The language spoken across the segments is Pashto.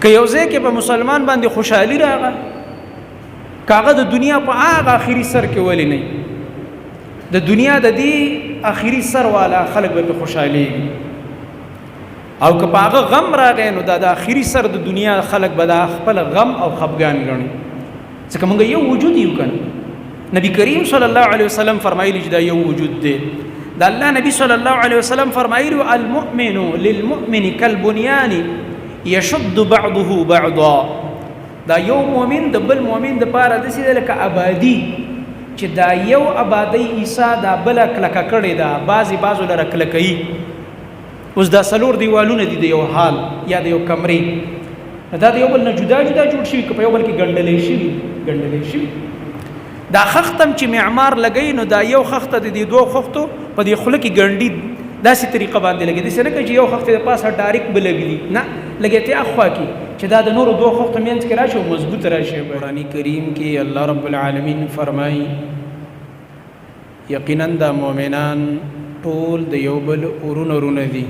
که یو ځای کې په مسلمان باندې خوشحالي راغله کاغه د دنیا په هغه آخري سر کې ولی نه د دنیا د دې آخري سر والا خلک به خوشحالي او که په هغه غم راغی نو د آخري سر د دنیا خلک به د خپل غم او خفګان ګڼي ځکه موږ یو وجود یو کنه نبی کریم صلی الله علیه وسلم فرمایلی چې دا یو وجود دی د الله نبی صلی الله علیه وسلم فرمایلی المؤمن للمؤمن كالبنيان يشد بعضه بعضا دا یو مؤمن د بل مؤمن د پاره د سې لکه آبادی چې دا یو آبادی عیسی دا بل کلکه کړي دا بازو لره کلکې اوس دا سلور دیوالونه دي د یو حال یا د یو کمرې دا د یو بل نه جدا جوړ شي که په یو بل کې ګنډلې شي دا خختم چې معمار لګی نو دا یو خخته د دې دوه خختو په دې خوله کې ګنډي داسې طریقه باندې لګي داسې نه کوي چې یو خخته د پاسه ډایرکټ بلګي نه لګیته اخوا کې چې دا د نورو دوه خختو مینځ کې راشي او مضبوط راشي قرآن کریم کې الله رب العالمین فرمایي یقینا د مؤمنان ټول د یو بل ورونه دي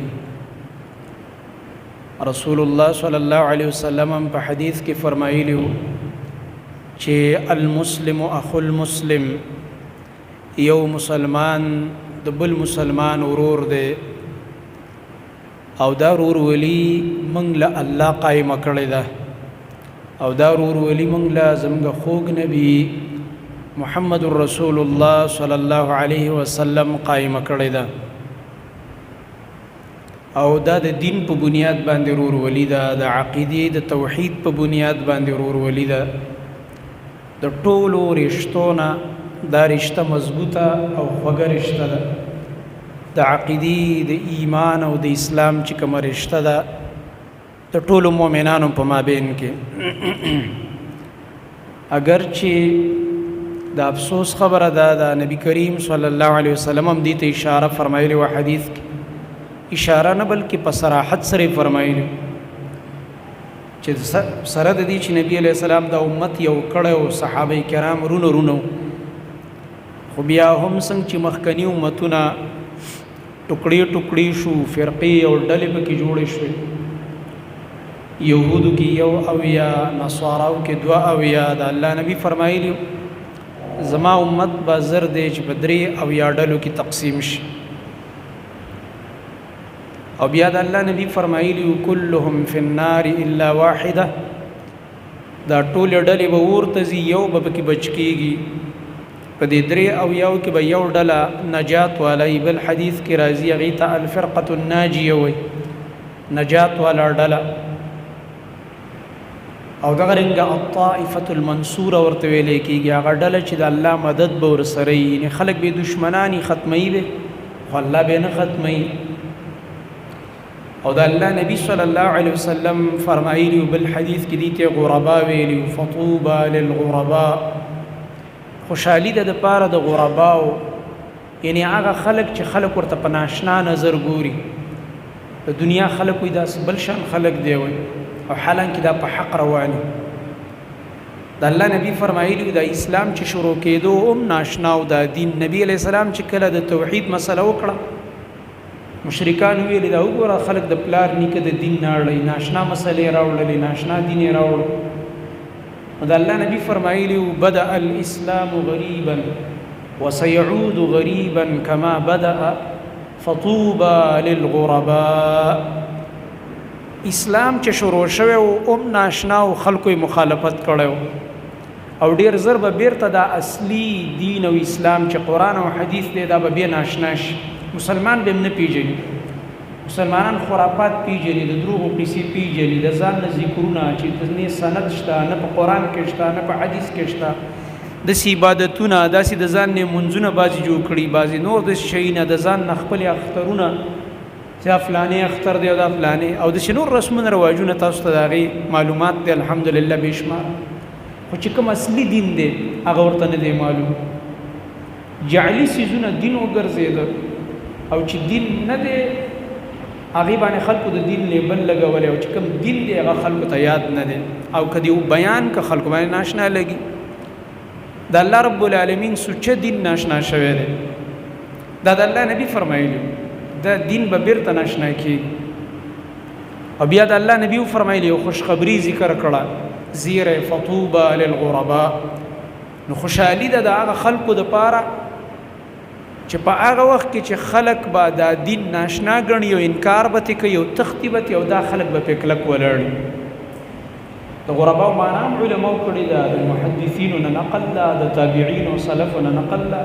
رسول الله صلی الله علیه وسلم په حدیث کې فرمایلی چې المسلم اخو المسلم یو مسلمان د بل مسلمان ورور دی او دا ورور ولی موږ له الله قائم کړی ده او دا ورور ولی موږ له زموږ خوږ نبی محمد رسول الله صلی الله علیه وسلم قائم کړی ده او دا د دین په بنیاد باندې ورور ولی ده د عقیدې د توحید په بنیاد باندې ورور ولی ده د ټولو رشتونه دا رشته مضبوطه او خوږه رشته ده د عقیدې د ایمان او د اسلام چې کومه رشته ده د ټولو مؤمنانو په مابین کې اگر چې د افسوس خبره ده د نبی کریم صلی الله علیه وسلم هم دې ته اشاره فرمایلی و حدیث کې اشاره نه بلکې په صراحت سره فرمایلی چې سره د دې چې نبی علیہ السلام د امت یو کړه او صحابه کرام رونو خو بیا هم څنګه چې مخکنی امتونه ټوکړي شو فرقې او ډلې پکې جوړې شوې یهودو کې یو او یا نصاراو کې دوا او یا د الله نبی فرمایلی زما امت به زر دی چې په درې او یا ډلو کې تقسیم شي او بیا د الله نبی فرمایلی کلهم فی النار الا واحده دا ټول ډلې به ورته ځي یو به پکې بچ کېږي په دې درې او یو کې به یو ډله نجات والی بل حدیث کې راځي هغې ته الفرقة الناجیه وایي نجات والا ډله او دغه رنګه الطائفة المنصوره ورته ویلی کېږي هغه ډله چې د الله مدد به ورسره وي یعنې خلک به دشمنان ختموي به خو الله به نه ختموي او د الله نبی صلی الله علیه وسلم فرمایلی بل حدیث کې دي ته غربا ویلی فطوبى للغرباء خوشحالی ده د پاره د غرباو یعنی هغه خلک چې خلک ورته په ناشنا نظر ګوري د دنیا خلک وي دا بل شان خلک دی وي او حالانکه دا په حق رواني د الله نبی فرمایلی د اسلام چې شروع کېدو هم ناشنا او د دین نبی علیہ السلام چې کله د توحید مسله وکړه مشرکان ویل دا وګوره خلک د پلار نیکه د دین نه اړوي ناشنا مسلې راوړلې ناشنا دین یې راوړ د الله نبی فرمایلی بدأ الاسلام غریبا وسيعود غریبا كما بدأ فطوبى للغرباء اسلام چې شروع شوی او ناشنا او خلکو مخالفت کړو او ډیر زر به بیرته دا اصلي دین او اسلام چې قرآن او حدیث دی دا به ناشنا شي مسلمان به نه پیژني مسلمانان خرافات پیژني د دروغو قصې پیژني د ځان نه ذکرونه چې نه سند شته نه په قرآن کې شته نه په حدیث کې شته داسې عبادتونه داسې د ځان نه منځونه بعضې جوړ کړي بعضې نور داسې شیونه د ځان نه خپلې اخترونه چې دا فلانې اختر دی او دا فلانې او داسې نور رسمونه رواجونه تاسو ته د هغې معلومات دی الحمدلله بې شمار خو چې کوم اصلي دین دی هغه ورته نه دی معلوم جعلي څیزونه دین وګرځېده او چې دین نه دی هغې باندې خلکو د دین لیبل لګولی او چې کوم دین دی هغه خلکو ته یاد نه دی او که دی بیان که خلکو باندې ناشنا لګي د الله رب العالمین سوچه دین ناشنا شوی دی دا د الله نبی فرمایلی دا دین به بیرته ناشنا کېږي او بیا د الله نبی فرمایلی او خوشخبری ذکر کړه زیر فطوبى للغرباء نو خوشحالی ده د هغه خلکو د پاره چې په هغه وخت کې چې خلک به دا دین ناشنا ګڼي او انکار به ترې کوي او تښتي به ترې او دا خلک به پرې کلک ولاړ د غرباو معنا هم علماو کړې ده د محدثینو نه نقل ده د تابعینو او سلفو نه نقل ده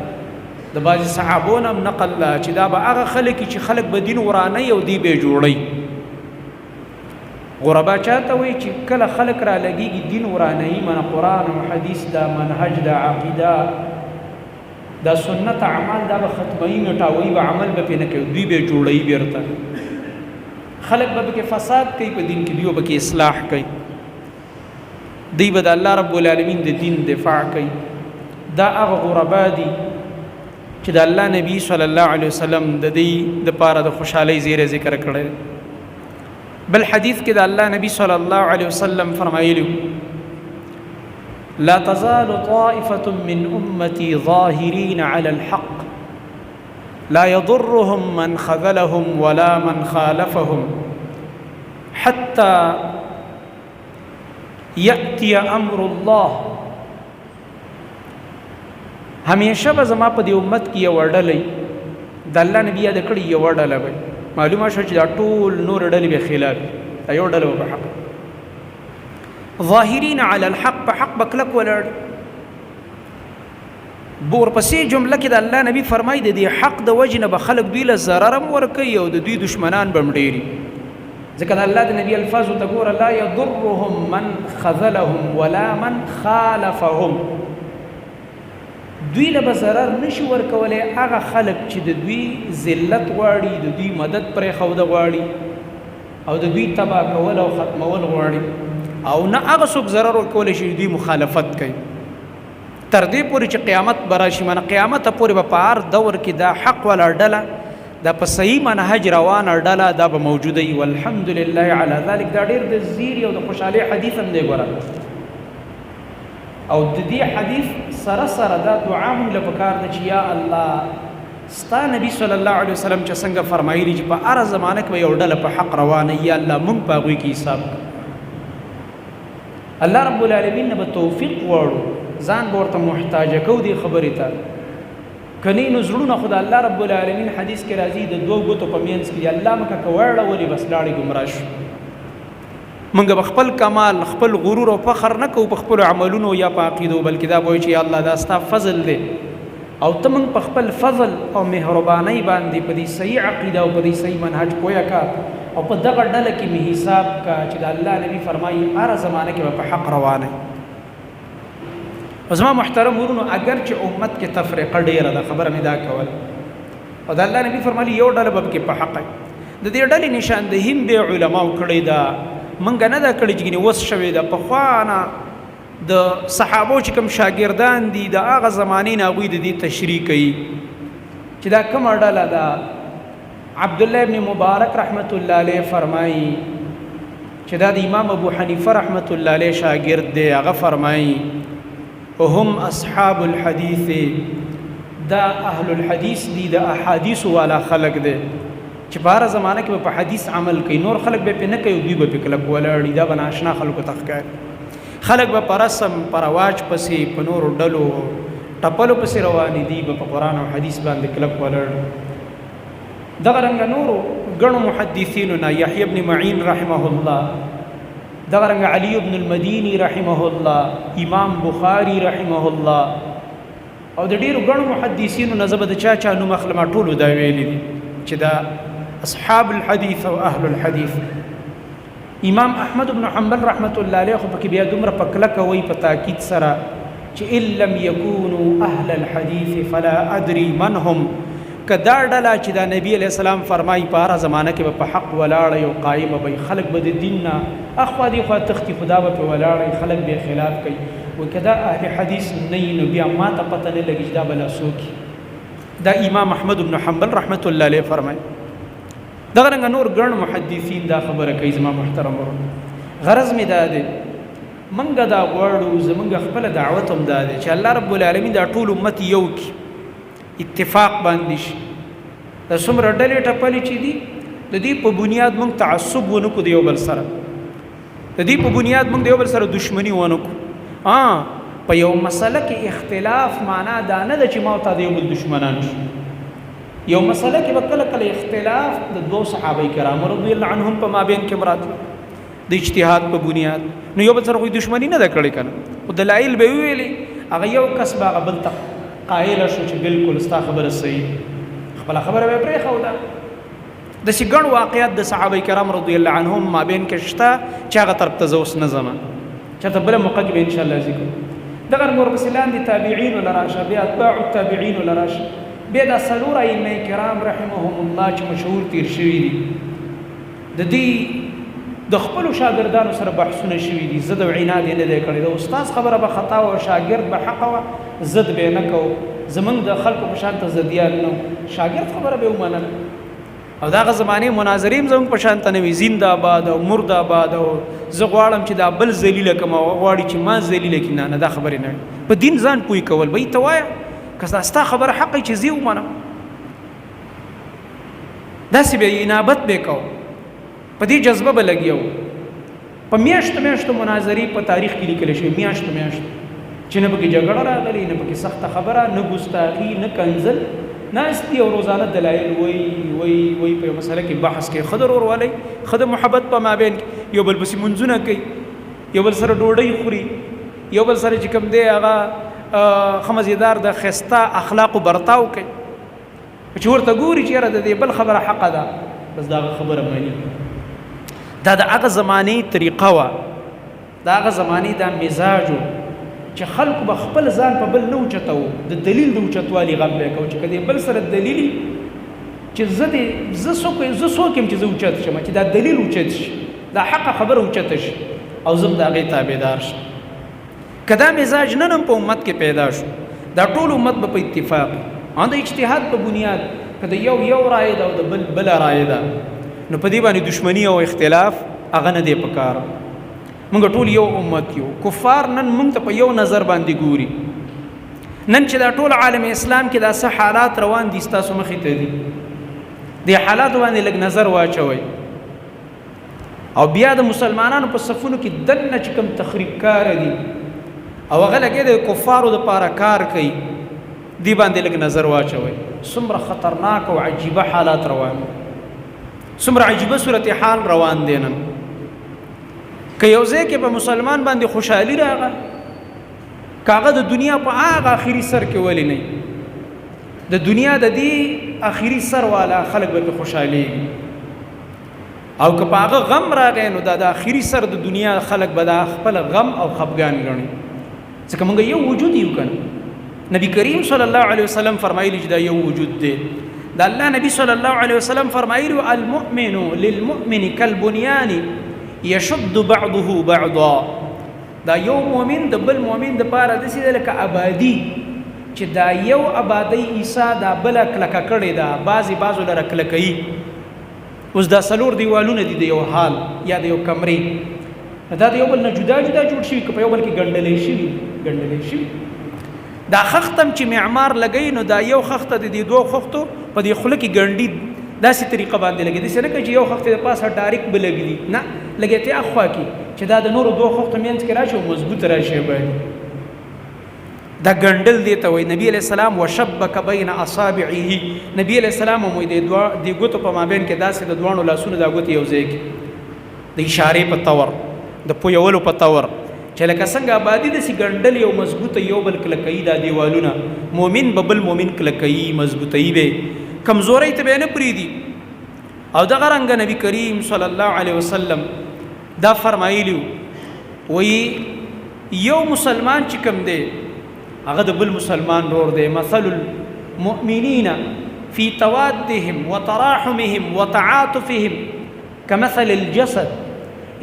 د بعضې صحابو نه هم نقل ده چې دا به هغه خلک چې خلک به دین ورانوي او دی به یې جوړوي غربا چاته وایي چې کله خلک را لګېږي دین ورانوي منه قرآن او حدیث ده منهج ده عقیده دا سنت اعمال دا به ختموي مټاوي به عمل به پې نه کوي دوی به جوړوي بیرته خلک به پکې فساد کوي په دین کې دوی به پکې اصلاح کوي دوی به د الله رب العالمین د دین دفاع کوي دا هغه غربا دي چې د الله نبی صلی الله علیه وسلم د دې دپاره د خوشحالۍ زیری ذکر کړی بل حدیث کې د الله نبی صلی الله علیه وسلم فرمایلی لا تزال طائفة من أمتي ظاهرين على الحق لا يضرهم من خذلهم ولا من خالفهم حتى يأتي أمر الله همیشه به زما په دې امت کې یو ډله د الله نبی یاد کړي یو ډله به معلومه شو چې دا ټول نور ډلې به خلاف دا یو ډله به حق ظاهرین علی الحق په حق بکلک ولاړ بور پسې جمله کې د الله نبی فرمایي د دې حق د وجه نه به خلک دوی له ضرر هم ورکوي او د دوی دشمنان به هم ډېري ځکه د الله د نبی الفاظو ته ګوره لا یضرهم من خذلهم ولا من خالفهم دوی له به ضرر نشي ورکولی هغه خلک چې د دوی ذلت غواړي د دوی مدد پرېښوده غواړي او د دوی تباه کول او ختمول غواړي او نه هغه څوک ضرر ورکولی شي دوی مخالفت کوي تر دې پورې چې قیامت به راشي مانه قیامت پورې به په هر دور کې دا حق والا ډله دا په صحیح منهج روانه ډله دا به موجوده وي والحمدلله علی ذلک دا ډېر د زیری او د خوشحالۍ حدیث هم دی ګوره او د دې حدیث سره سره دا دعا موږ له پکار ده چې یا الله ستا نبی صلی الله علیه وسلم چې څنګه فرمایلی چې په هره زمانه کې به یو ډله په حق روانه یا الله موږ په هغوی کې حساب الله رب العالمین نه به توفیق غواړو ځان به ورته محتاجه کوو دې خبرې ته کنی نو زړونه خو د الله رب العالمین حدیث کې راځي د دوو ګوتو په منځ کې دی الله مکه که واړولې بس لاړې ګمراه شو موږ به خپل کمال خپل غرور او فخر نه کوو په خپلو عملونو یا په عقیدو بلکې دا به وایو چې یا الله دا ستا فضل دی او ته موږ په خپل فضل او مهربانۍ باندې په دې صحیح عقیده او په دې صحیح منهج پویه کا او په دغه ډله کې مې حساب کا چې د الله نبی فرمایي هره زمانه کې به په حق روانه زما محترم ورونو اگر چې امت کې تفریقه ډیره ده خبره مې دا کول او د الله نبی فرمایي یو ډله به کې په حق د دې ډلې نشاندهي هم به علماو کړې ده منګ نه دا کړی چې وس شوې ده پخوانه د صحابو چې کوم شاګردان دي د هغه زمانې نه هغوی د دې تشریح کوي چې دا کومه ډله ده عبدالله ابن مبارک رحمت الله علیه فرمایي چې دا د امام ابو حنیفه رحمت الله علیه شاګرد دی هغه فرمایي هم اصحاب الحدیث دا اهل الحدیث دي د احادیث والا خلق دی چې په هره زمانه کې به په حدیث عمل کوي نور خلک به پې نه کوي دوی به پې کلک ولاړي دا به ناشنا خلکو ته ښکاري خلک به په رسم په رواج پسې په نورو ډلو ټپلو پسې روانې دي به په قرآن او حدیث باندې کلک ولاړ دغه رنګه نورو ګڼو محدثینو نه یحیی ابن معین رحمه الله دغه رنګه علی ابن المدینی رحمه الله امام بخاری رحمه الله او د ډېرو ګڼو محدثینو نه زه به د چا چا نوم اخلم ټولو دا ویلي دي چې دا اصحاب الحديث او اهل الحديث امام احمد بن حنبل رحمت الله علیه خو پکې بیا دومره په کلکه وایي په تاکید سره چې ان لم يكونوا اهل الحديث فلا ادري من هم که دا ډله چې دا نبی علیه السلام فرمایي په هره زمانه کې به په حق ولاړی او قایم به خلک به د دین نه اخوا دې خوا تښتي خدا به پې ولاړی خلک به خلاف کوي و که دا اهل حدیث نه وي نو بیا ما ته پته نه لګي چې دا به لا څوک دا امام احمد بن حنبل رحمت الله علیه فرمایي دغه رنګه نور ګڼ محدثین دا خبره کوي زما محترم ورونو غرض مې دا دی موږ دا غواړو زموږ خپله دعوت هم دا دی چې الله رب العالمین دا ټول امت یو کړي اتفاق باندې شي دا څومره ډلې ټپلې چې دي د دې په بنیاد موږ تعصب ونکو د یو بل سره، د دې په بنیاد موږ د یو بل سره دشمنی ونکو. په یو مسله کې اختلاف معنا دا نه ده چې ما او تا د یو بل دشمنان شو. یو مسله کې به کله کله اختلاف د دوه صحابه کرام رضی الله عنهم په مابین کې مراد د اجتهاد په بنیاد، نو یو بل سره کوئی دشمنی نه ده کړې کنه، او دلایل به ویلي، هغه یو کس به هغه بل ته قایل شو چې بالکل ستا خبره صحیح، خپل خبره به پرې خو ده. د شي ګڼ واقعیت د صحابه کرام رضی الله عنهم مابین کې شته چې هغه طرف ته زوس نه زما چېرته بله موقع کې به ان شاء الله ذکر. دغه ورپسې لاندې تابعین لراشه، بیا اتباع التابعین لراشه، بیا دا څلور ائمه کرام رحمهم الله چې مشهور تیر شوي دي، د دې د خپلو شاګردانو سره بحثونه شوي دي. ضد او عناد یې نه دی کړی، د استاد خبره به خطا وه، شاګرد به حقه وه، ضد به یې نه کوو. زمونږ د خلکو په شان ته ضدیان نه وو، شاګرد خبره به یې ومنله. او دغه زمانې مناظرې هم زموږ په شان ته نه وي، زنده آباد او مرد آباد، او زه غواړم چې دا بل ذلیله کړم او غواړي چې ما ذلیله کړي. نه دا خبرې نه وي. په دین ځان پوه کول به یې ته وایه که ستا خبره حق چې زه یې ومنم، داسې به انابت به یې کوو، په دې جذبه به لګیا وو. په میاشتو میاشتو مناظرې په تاریخ کې لیکلی شوي، میاشتو میاشتو چې نه پکې جګړه راغلې، نه پکې سخته خبره، نه ګستاخي، نه کنځل، ناستی او روزانه دلایل وای په مسله کې بحث کې، خدر وروالی، خدای محبت په مابین کې، یو بل پسې منځونه کوي، یو بل سره ډوډۍ خوري، یو بل سره چې کوم دی هغه خمزیدار د ښایسته اخلاقو برتاو کوي، چې ورته ګوري چې یاره د دې بل خبره حقه ده، بس دا خبره مني. دا د هغه زمانې طریقه وه، د هغه زمانې دا مزاج و چې خلکو به خپل ځان په بل نه اوچتو، د دلیل د اوچتوالي غم به یې کوو چې که دې بل سره دلیل چې زه څوک یم چې زه اوچت شم، چې دا دلیل اوچت شي، دا حقه خبره اوچته شي او زه هم د هغې تابعدار شم. که دا مزاج نن هم په امت کې پیدا شو، دا ټول امت به په اتفاق د اجتهاد په بنیاد، که د یو رایه ده او د بل بله رایه ده، نو په دې باندې دشمني او اختلاف هغه نه دی پکار. موږ ټول یو امت یو. کفار نن موږ ته په یو نظر باندې ګوري. نن چې دا ټول عالم اسلام کې دا څه حالات روان دي ستاسو مخې ته دي، دې حالاتو باندې لږ نظر واچوئ، او بیا د مسلمانانو په صفونو کې دننه چې کوم تخریب کار دي او هغه لګیا د کفارو دپاره کار کوي، دې باندې لږ نظر واچوئ. څومره خطرناک او عجیبه حالات روان دي، څومره عجیبه صورتحال روان دی. نن که یو ځای کې په مسلمان باندې خوشحالي راغله، که هغه د دنیا په هغه آخري سر کې ولې نه، د دنیا د دې آخري سر والا خلک به پې خوشحالېږي، او که په هغه غم راغی نو دا د آخري سر د دنیا خلک به دا خپل غم او خفګان ګڼي، ځکه موږ یو وجود یو که نه. نبی کریم صلی الله علیه وسلم فرمایلی چې دا یو وجود دی. د الله نبی صلی الله علیه وسلم فرمایلی المؤمن للمؤمن کالبنیان یشد بعضه بعضا. دا یو مؤمن د بل مؤمن دپاره داسې دی لکه آبادي چې دا یو آبادۍ عیسی دا بله کلکه کړې ده، بعضو لره کلکوي. اوس دا څلور دیوالونه دي د یو حال یا د یو کمرې، دا د یو بل نه جدا جدا جوړ شوي، که په یو بل کې ګنډلې شوي. دا خختم چې معمار لګوي نو دا یو خخته د دې دوه خختو په دې خوله کې ګنډي داسې طریقه باندې لګي، داسې نه کوي چې یو خخته د پاسه ډایرکټ به لګي، نه لګېتی اخوا کې چې دا د نورو دوه خختو منځ کې راشي او مضبوط راشي باندې دا ګنډل دی ته وایي. نبی علیه السلام وشبک بین اصابعه، نبی علیه السلام هم وایي د ګوتو په مابین کې داسې د دواړو لاسونو دا ګوتې یو ځای کې د اشارې په طور، د پویولو په طور چې لکه څنګه آبادي داسې ګنډل یو مضبوطه یو بل کلکوي دا دیوالونه، مؤمن به بل مؤمن کلکوي، مضبوطوي به، کمزورۍ ته به یې نه پرېږدي. او دغه رنګه نبی کریم صلی الله علیه وسلم دا فرمایلی وایي یو مسلمان چې کوم دی هغه د بل مسلمان ورور دی. مثل المؤمنین فی توادهم وتراحمهم وتعاطفهم كمثل الجسد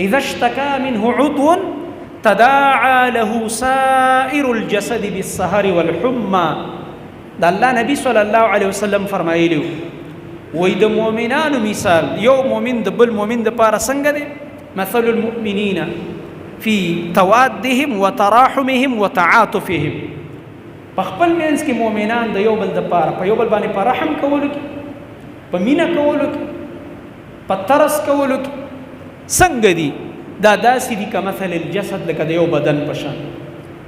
اذا اشتكى منه عضو تداعى له سائر الجسد بالسهر والحمى. دا الله نبی صلی الله علیه وسلم فرمایلی وای د مؤمنانو مثال یو مؤمن د بل مؤمن د پاره څنګه دی؟ مثل المؤمنین فی توادهم وتراحمهم وتعاطفهم. په خپل منځ کې مؤمنان د یو بل د پاره په یو بل باندې په رحم کولو کې، په مینه کولو کې، په ترس کولو څنګه دي؟ دا داسې دي کمثل الجسد، لکه د یو بدن په شان.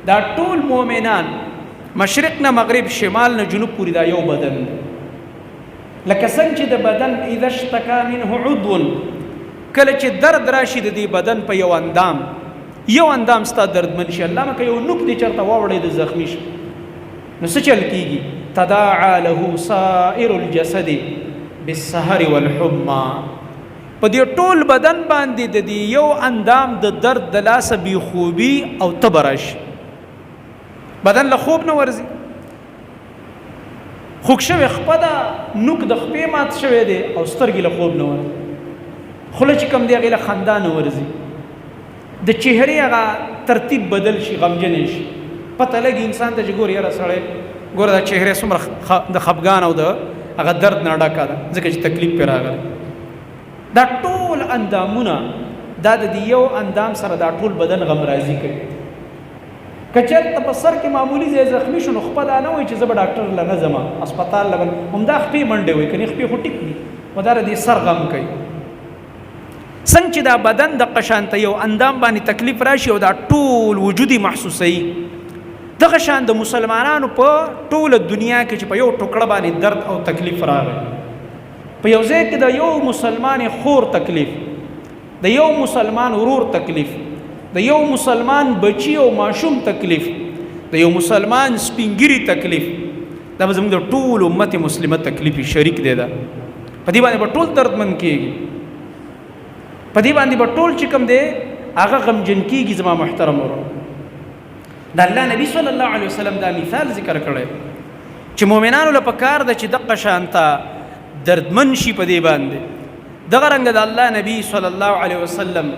دا ټول مؤمنان مشرق نه مغرب، شمال نه جنوب پورې دا یو بدن دی. لکه څنګه چې د بدن اذا اشتکا منه عضو، کله چې درد راشي د دې بدن په یو اندام ستا دردمن شي، الله مکه یو نوک دې چرته واوړی د زخمی شي، نو څه چل کېږي؟ تداعى له سائر الجسد بالسهر والحمى. په دې ټول بدن باندې د دې یو اندام د درد د لاسه بې خوبي او تبه راشي، بدن له خوب نه ورځي، خوږ شوی خپه ده، نوک د خپې مات شوی دی او سترګې له خوب نه ورځي، خوله چې کوم دی هغې له خندا نه ورځي، د چهرې هغه ترتیب بدل شي، غمجنې شي، پته لګي انسان ته چې ګور یاره سړی ګوره دا چهره څومره د خفګان او د هغه درد نه ډکه ده، ځکه چې تکلیف پرې راغلی. دا ټول اندامونه دا د دې یو اندام سره دا ټول بدن غمرازي کوي. که چېرته په سر کې معمولي ځای زخمي شو نو خپه دا نه وایي چې زه به ډاکټر له نه ځم، هسپتال له همدا خپې منډې وایي، کنې خپې خو ټیک دي، خو دا د دې سر غم کوي. څنګه چې دا بدن د قشانته یو اندام باندې تکلیف راشي او دا ټول وجودي محسوسوي، دغه شان د مسلمانانو په ټوله دنیا کې چې په یو ټوکړه باندې درد او تکلیف راغی، په یو ځای کې د یو مسلمان خور تکلیف، د یو مسلمان ورور تکلیف، د یو مسلمان بچی او ماشوم تکلیف، د یو مسلمان سپینګری تکلیف، دا به زموږ د ټول امت مسلمه تکلیف شریک دی. دا په دې باندې به ټول دردمن کېږي، په دې باندې به ټول چې کوم دی هغه غمجن کېږي. زما محترم ورور، د الله نبی صلی الله علیه وسلم دا مثال ذکر کړی چې مؤمنانو له پکار ده چې دغه شانته دردمن شي په دې باندې. دغه رنګ د الله نبی صلی الله علیه وسلم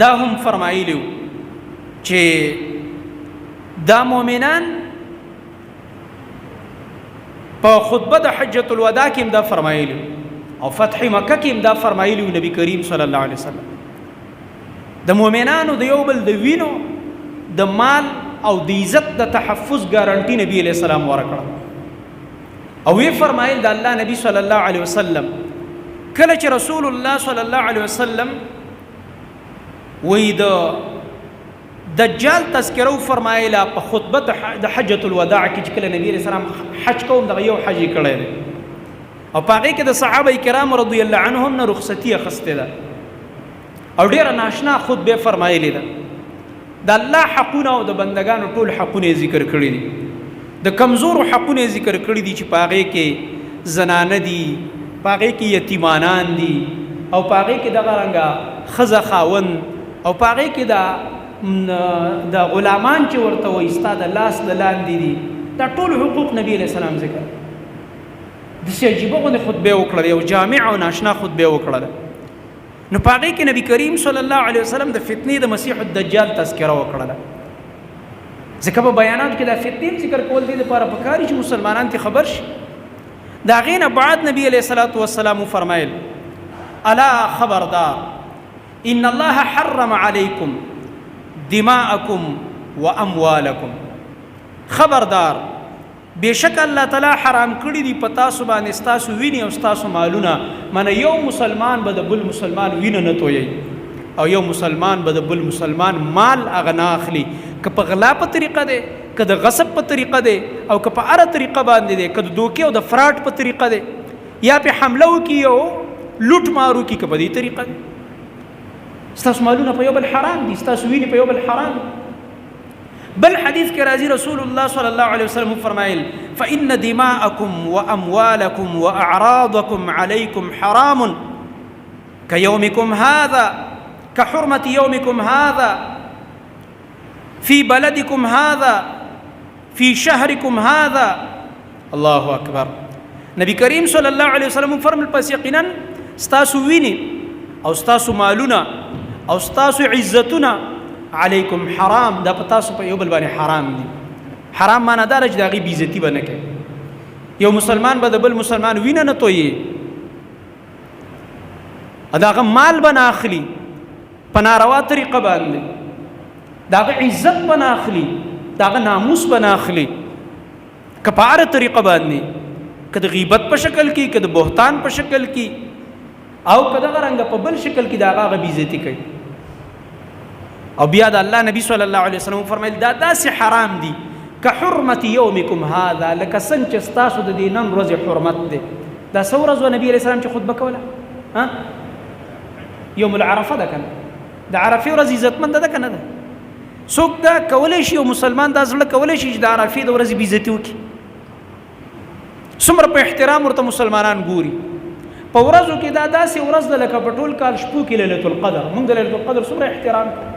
دا هم فرمایلی چې دا مؤمنان په خطبه د حجۃ الوداع کې هم دا فرمایلی او فتح مکه کې هم دا فرمایلی نبی کریم صلی الله علیه وسلم. د مؤمنانو د یو بل د وینو، د مال او د عزت د تحفظ ګارانټي نبی علیہ السلام ورکړه. او وی فرمایل د الله نبی صلی الله علیه وسلم کله چې رسول الله صلی الله علیه وسلم وی د دجال تذکره فرمایله په خطبه د حجۃ الوداع کې چې کله نبی علیہ السلام حج کوم دغه یو حج کړی دی او په هغې کې د صحابه کرام رضی الله عنهم نه رخصتي اخیستې ده او ډېره ناشنا خطبه فرمایلې ده. د الله حقونه او د بندگانو ټول حقونه ذکر کړي دي، د کمزورو حقونه ذکر کړي دي چې په هغې کې زنانه دي، په هغې کې یتیمانان دي، او په هغې کې دغه رنګه ښځه خاوند، او په هغې کې د غلامان چې ورته وایي ستا د لاس د لاندې دي. دا ټول حقوق نبی علیہ السلام ذکر داسې عجیبه غوندې خطبه وکړله، یو جامع او ناشنا خطبه وکړله. نو په هغې کې نبی کریم صلی الله علیه وسلم د فتنې د مسیح الدجال تذکره وکړله. ځکه په بیاناتو کې دا فتنې ذکر کول دې لپاره پکار دي چې مسلمانان ته خبر شي. د هغې نه بعد نبی علیه الصلاة والسلام فرمایل الا خبردار ان الله حرم علیکم دماءکم واموالکم، خبردار بشک الله تعالی حرام کړی دی په تاسو باندې ستاسو وینې او ستاسو مالونه. معنی یو مسلمان به د بل مسلمان وینه نه تویي او یو مسلمان به د بل مسلمان مال هغه نه اخلي، که په غلا په طریقه دی، که د غصب په طریقه دی، او که په هره طریقه باندې دی، که د دوکې او د فراډ په طریقه دی، یا په حمله وکړي او لوټ مار وکړي، که په دې طریقه دی. ستاسو مالونه په یو بل حرام دي، ستاسو وینې په یو بل حرام دي. بل حدیث کې راځي رسول الله صلی الله علیه وسلم فرمایل فإن دماءکم وأموالکم وأعراضکم علیکم حرام كيومكم هذا كحرمة يومكم هذا في بلدكم هذا في شهركم هذا. الله أكبر. نبی کریم صلی الله علیه وسلم فرمایل پس یقینا ستاسو وینې او ستاسو مالونه او ستاسو عزتونه علیکم حرام، دا په تاسو په یو بل باندې حرام دي. حرام معنی دا چې د هغې بېعزتي به نه کوي. یو مسلمان به د بل مسلمان وینه نه تویي، د هغه مال به نه اخلي په ناروا طریقه باندې، د هغه عزت به نه اخلي، د هغه ناموس به نه اخلي، که په هره طریقه باندې، که د غیبت په شکل کې، که د بهتان په شکل کې، او کدا رنګ په بل شکل کې دا هغه بیزتی کوي. او بیا د الله نبی صلی الله علیه وسلم فرمایل دا داسې حرام دي که حرمت یومکم هذا، لکه څنګه چې ستاسو د دې نن ورځې حرمت دی. دا څه ورځ و نبی علیه السلام چې خطبه کوله؟ یوم العرفه ده کنه، د عرفې ورځ عزتمنده ده کنه؟ ده څوک دا کولی شي او مسلمان دا زړه کولی شي چې د عرفې د ورځې بېعزتي وکړي؟ څومره په احترام ورته مسلمانان ګوري. په ورځو کې دا داسې ورځ ده لکه په ټول کال شپو کې ليلة القدر. موږ د ليلة القدر څومره احترام کوو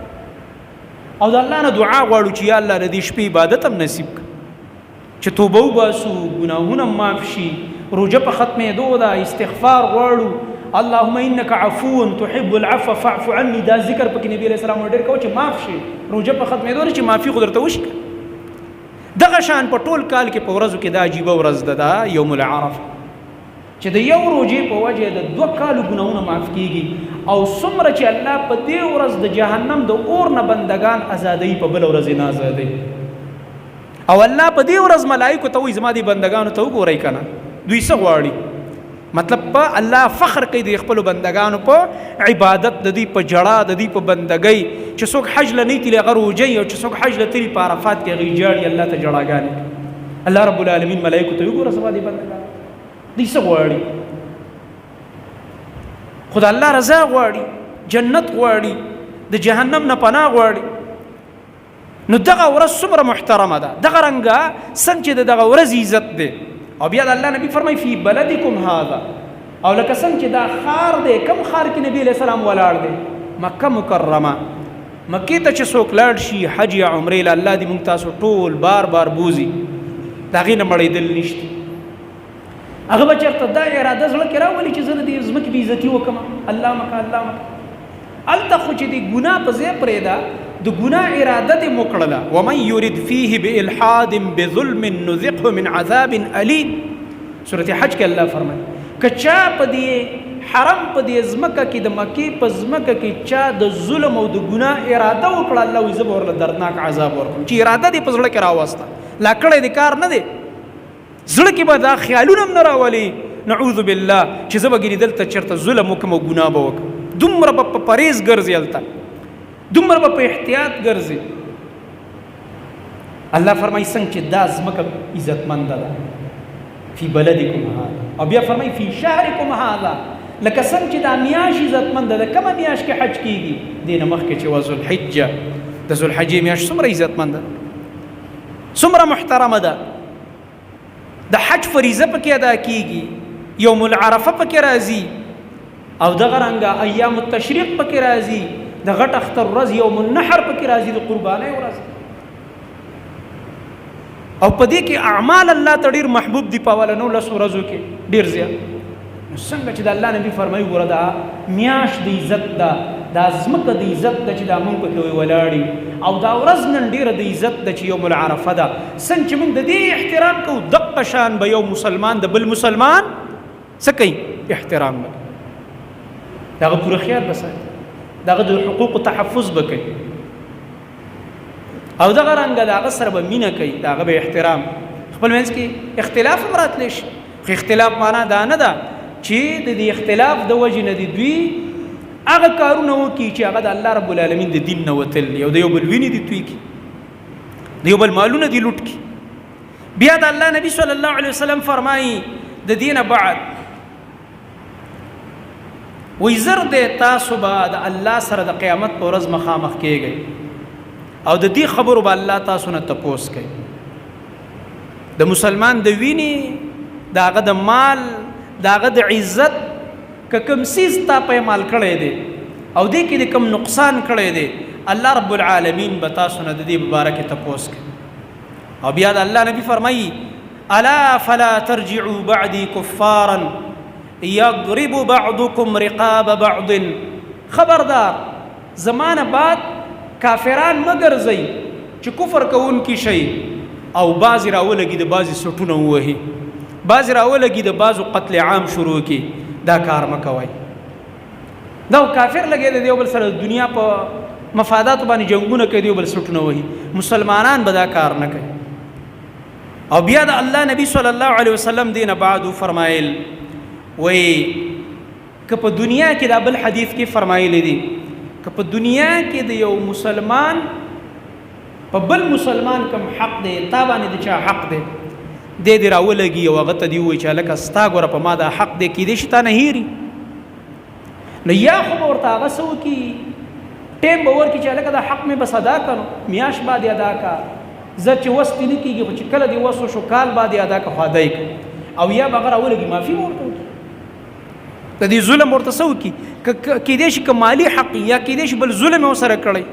او د الله نه دعا غواړو چې یا الله د دې شپې عبادت هم نصیب کړه، چې توبه وباسو، ګناهونه معاف شي، روژه په ختمېدو ده، استغفار غواړو. اللهم انك عفو تحب العفو فاعف عني، دا ذکر پکې نبی علیہ السلام ډېر کوي چې معاف شي. روژه په ختمېدو ده چې معافي خو درته وشي. دغه شان په ټول کال کې په ورځو کې دا عجیبه ورځ ده، دا یوم العرفه، چې د یو روژې په وجه د 2 کالو ګناهونه معاف کیږي. او څومره چې الله په دې ورځ د جهنم د اور نه بندگان آزادوي، په بل ورځ نه آزادوي. او الله په دې ورځ ملائکو ته وایي زما دې بندگانو ته وګورئ کنه دوی څه غواړي. مطلب په الله فخر کوي د خپل بندگانو په عبادت، د دې په جړه، د دې په بندګۍ. چې څوک حج له نه تلي هغه روژې، او چې څوک حج له تلي په عرفات کې هغې جاړي الله ته جړاګانې. الله رب العالمین ملائکو ته وګوره زما دې بندگان دوی څه غواړي؟ خو د الله رضا غواړي، جنت غواړي، د جهنم نه پناه غواړي. نو دغه ورځ څومره محترمه ده. دغه رنګه څنګه چې د دغه ورځ عزت دی. او بیا د الله نبی فرمایي فی بلدکم هذا، او لکه څنګه چې دا ښار دی، کوم ښار کې نبی علیہ السلام ولاړ دی؟ مکه مکرمه. مکې ته چې څوک لاړ شي حج یا عمرې له، الله دې موږ تاسو ټول بار بار بوزي، د هغې نه مړېدل نشته. هغه به چېرته دا اراده زړه کې راولي چې زه د دې ځمکې بېعزتي وکړم، الله مکه الله مکه. هلته خو چې د ګناه په ځای پرېږده، د ګناه اراده دې مو کړله. ومن یرد فیه بإلحاد بظلم نذقه من عذاب الیم. سورة حج کې الله فرمایي که چا په دې حرم په دې ځمکه کې د مکې په ځمکه کې چا د ظلم او د ګناه اراده وکړه، الله وایي زه به ورله دردناک عذاب ورکړم. چې اراده دې په زړه کې راوسته، لا کړی دې کار نه دی، زړه کې به دا خیالونه هم نه راولي نعوذ بالله چې زه به ګینې دلته چېرته ظلم وکړم او ګناه به وکړم. دومره به په پرهیز ګرځي، هلته دومره به په احتیاط ګرځي. الله فرمایي څنګه چې دا ځمکه عزتمنده ده فی بلدکم هذا، او بیا فرمایي فی شهرکم هذا، لکه څنګه چې دا میاشت عزتمنده ده. کومه میاشت کې حج کیږي؟ دې نه مخکې چې وه ذوالحجه، د ذوالحجې میاشت څومره عزتمنده ده، څومره محترمه ده. د حج فریضه پکې ادا کیږي، یوم العرفه پکې راځي، او دغه رنګه ایام التشریق پکې راځي، د غټ اختر ورځ یوم النحر پکې راځي، د قربانۍ ورځ. او په دې کې اعمال الله ته ډېر محبوب دي په اولنو 10 ورځو کې ډېر زیات. نو څنګه چې د الله نبي فرمایي ګوره دا میاشت د عزت ده، دا ځمکه د عزت ده چې دا مونږ پکې ولاړ، او دا ورځ نن ډېره د عزت ده چې یوم العرفه ده. څنګه چې مونږ د دې احترام کوو، دقه شان به یو مسلمان د بل مسلمان څه کوي؟ احترام به کوي، دغه پوره خیال به ساتي، دغه د حقوقو تحفظ به کوي، او دغه رنګه د هغه سره به مینه کوي، د هغه به احترام. خپل منځ کې اختلاف هم راتلی شي، خو اختلاف معنا دا نه ده چې د دې اختلاف د وجې نه دي دوی هغه کارونه وکړي چې هغه د الله رب العالمین د دین نه وتل دي، او د یو بل وینې دي توی کړي، د یو بل مالونه دي لوټ کړي. بیا د الله نبی صلی الله علیه وسلم فرمایي د دینه بعد وایي زر دی تاسو به د الله سره د قیامت په ورځ مخامخ کیږئ، او د دې خبرو به الله تاسو نه تپوس کوي. د مسلمان د وینې، د هغه د مال، د هغه د عزت، که کوم څیز تا پایمال کړی دی او دې کې د کوم نقصان کړی دی، الله رب العالمین به تاسو نه د دې باره کې تپوس کوي. او بیا د الله نبی فرمایي الا فلا ترجعوا بعدي كفارا یضرب بعضکم رقاب بعض. خبردار زمانه بعد کافران مګرځئ چې کفر کوونکي شي، او بعضې راولګي د بعضې سټونه ووهي، بعضې راولګي د بعضو قتل عام شروع کړي. دا کار مه کوئ. دا کافر لګی د یو بل سره د دنیا په مفاداتو باندې جنګونه کوي، د یو بل سټونه وهي. مسلمانان به دا کار نه کوي. او بیا د الله نبی صلی الله علیه وسلم دینه بعد فرمایل وی که په دنیا کې دا بل حدیث کې فرمایلی دي که په دنیا کې د یو مسلمان په بل مسلمان کوم حق دی تا باندې د چا حق دی دې راولګي او هغه ته دی وایي چې لکه ستا ګوره په ما دا حق دی کېدای شي تا نه هېري نو یا خو به ورته هغه څه وکړي ټیم به ورکړي چې لکه دا حق مې بس ادا کړو میاشت بعد ادا کا زه چې وس دې نه کېږي خو چې کله دې وس وشو کال بعد ادا کا خو ادای کړه او یا به هغه راولګي معافي به ورته وکړي د دې ظلم ورته څه وکړي کېدای شي که مالي حق یا کېدای شي بل ظلم یې ورسره کړی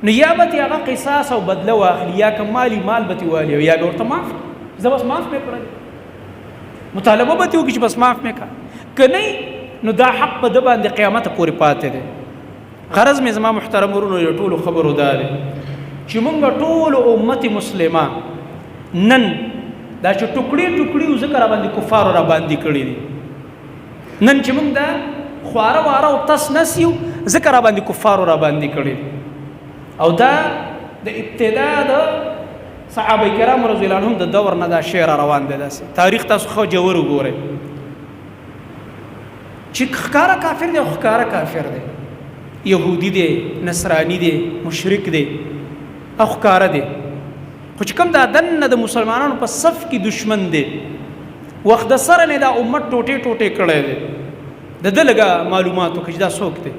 نو یا به هغه قصاص او بدله واخلي یا که مال به تې والي او یا به ورته معاف زه بس معاف مې کړی مطالبه به تې وکړي چې بس معاف مې کړه که نه نو دا حق په ده باندې قیامت پورې پاتې دی غرض مې زما محترم ورونو د ټولو خبرو دا دی چې موږ ټول امت مسلمه نن دا چې ټوکړي ټوکړي ځکه را باندې کفارو را باندې کړي دي نن چې موږ دا خواره واره او تس نس یو ځکه را باندې کفارو را باندې کړي دي او دا د ابتدا د صحابه کرام رضی الله عنهم د دور نه دا شعر روان دی داسې تاریخ تاسو خو جوور وګورئ چې ښکاره کافر دی او ښکاره کافر دی یهودي دی نصرانی دی مشرک دی او ښکاره دی خو چې کوم دا دننه د مسلمانانو په صف کې دشمن دی وخت د سره نه دا امت ټوټې ټوټې کړی دی د ده لږه معلومات وکړي چې دا څوک دی